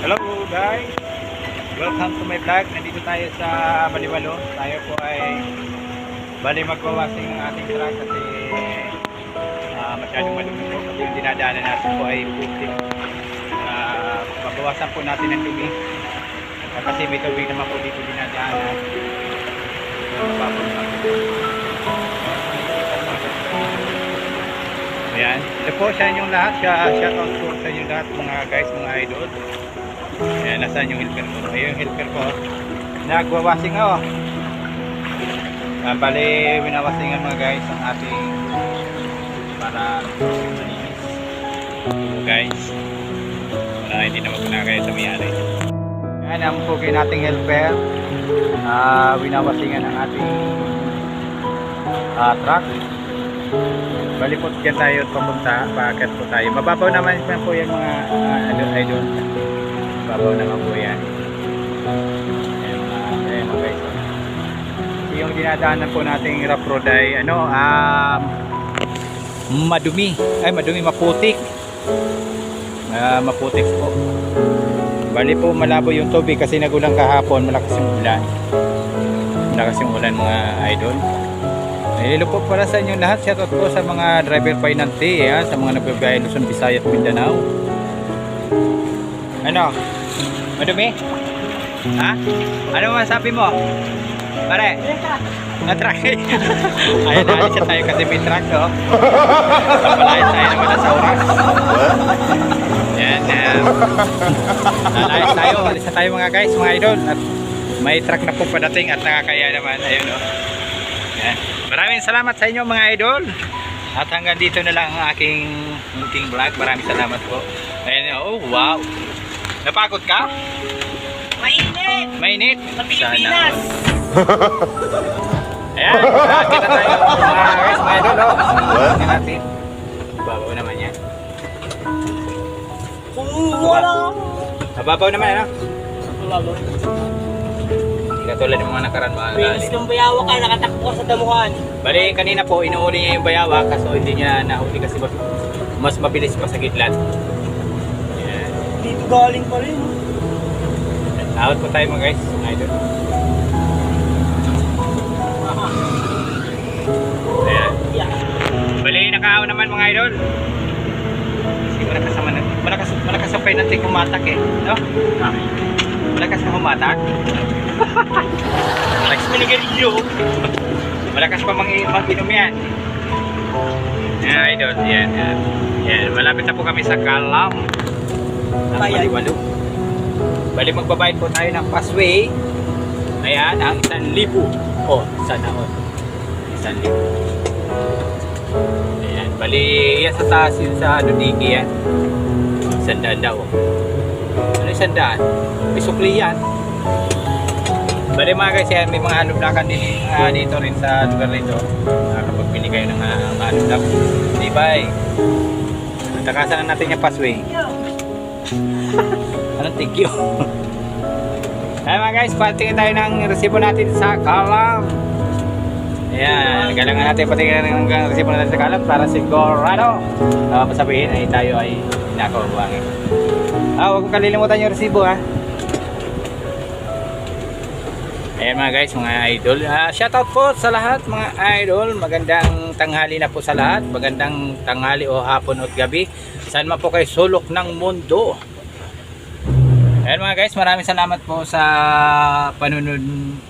Hello guys! Welcome to my vlog. Nandito tayo sa Baliwalo. Tayo po ay bali magwawashing ng ating truck kasi masyadong malumi po kasi yung dinadaanan natin po ay putik. Magwawasan po natin ng tubig kasi may tubig naman po dito dinadaanan. Ayan. Ito po sa inyong lahat. Shout out po sa inyong lahat mga guys, mga idol. Ayan, nasaan yung helper ko? Ayun yung helper ko. Nagwawashing ako. Bali, winawasingan mga guys ang ating para malinis. So guys, para hindi naman kunakaya sa mayari. Ayan ang pugi nating helper. Winawasingan ang ating truck. Bali po dyan tayo papunta, paakyat po tayo. Mababaw naman po yung mga idol. Mababaw naman po yan. Ayan mga guys. Yung dinadaanan po nating rough road ay madumi. Ay madumi, maputik. Maputik po. Bali po malabo yung tubig kasi nagulang kahapon, malakas yung ulan. Malakas yung ulan mga idol. Hello po para sa inyo lahat. Shoutout po sa mga driver painante, sa mga nagbibiyahe Luzon, Visayas at Mindanao. Ano? Madumi? Ha? Ano masabi mo? Pare? Na-truck. Ayun, naalis tayo kasi may truck, oh. Napalayas tayo naman na sa oras. Yan, nalayas tayo. Alis na tayo mga guys, mga idol. At may truck na po padating at nakakaya naman. Ayun, oh. Yan. Maraming salamat sa inyo mga idol. At hanggang dito na lang ang aking munting vlog. Maraming salamat po. Ayan, oh wow. Napagod ka? Mainit! Mainit? Sa Pilipinas! Ayan, kita tayo mga guys, mga idol. Tingnan natin. Babaw naman yan. Wala! Mababaw naman, ano? Wala. Katulad ng mga nakaraan mga Bilis ng bayawa ka, nakatakbo ka sa damuhan. Bali, kanina po, inuuli niya yung bayawa kaso hindi niya nahuli kasi mas mabilis pa sa gitlat. Ayan. Dito galing pa rin. Out po tayo mga guys, mga idol. Ayan. Yeah. Bali, nakaaw naman mga idol. Kasi malakas ang penalty kumatak eh. No? Malakas na humatak. Malakas manigarilyo. Malakas pa mag-inom yan. Ayan idol, yan. Yan, malapit na po kami sa Kalam. Ang Baliwalo. Bali magbabayad po tayo ng passway. Ayan, ang 1,000. Oh, sana all. 1,000. Ayan, bali yan sa taas yun sa Digi yan. 100 daw. Ano 100? May sukli yan. Bali mga guys, yan, may mga alublakan din dito rin sa lugar nito. Kapag pili kayo ng alublak. Di ba eh? Takasan na natin yung passway. Anong thank you? Ayan mga guys, patingin tayo ng resibo natin sa Kalam. Ayan, kailangan natin patingin ng resibo natin sa Kalam para sigurado pasabihin ay tayo ay nakakuha. Huwag kong kalilimutan yung resibo ha. Ayan mga guys, mga idol. Shoutout po sa lahat mga idol. Magandang tanghali na po sa lahat. Magandang tanghali o hapon o gabi. Saan man po kayo sulok ng mundo. Ayan mga guys, maraming salamat po sa panunod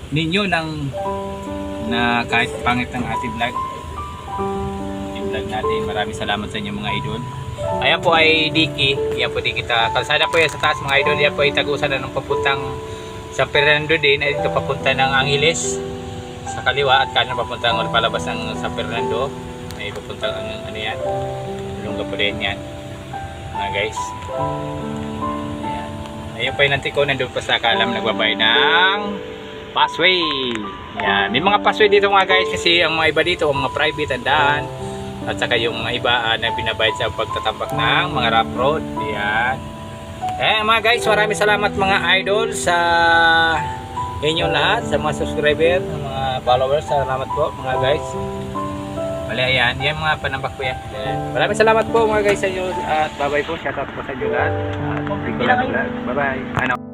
ninyo na kahit pangit ng ating vlog. Ating vlog natin. Maraming salamat sa inyo mga idol. Ayan po ay Diki. Ayan po Diki. Kalsada po yan sa taas mga idol. Ayan po ay tagusan na ng papuntang San Fernando din. Ay dito papunta ng Angeles sa kaliwa at kanan papunta ng palabas ng San Fernando. Ay papunta ng ano yan. Lungga po din yan. Mga guys. Ayan. Ayun pa yung nanti ko nandun pa sa Kalam nagbabayad ng passway. Ayan. May mga passway dito mga guys kasi ang mga iba dito ang mga private ang daan. At saka yung mga iba na binabayad sa pagtatambak ng mga rough road. Ayan. Eh mga guys, maraming salamat mga idol sa inyong lahat, sa mga subscriber, mga followers. Salamat po mga guys. Bale, ayan. Yan mga panambak ko yan. Maraming salamat po mga guys sa inyo. At bye-bye po. Shoutout po sa inyo lahat. At Bye-bye. Ano?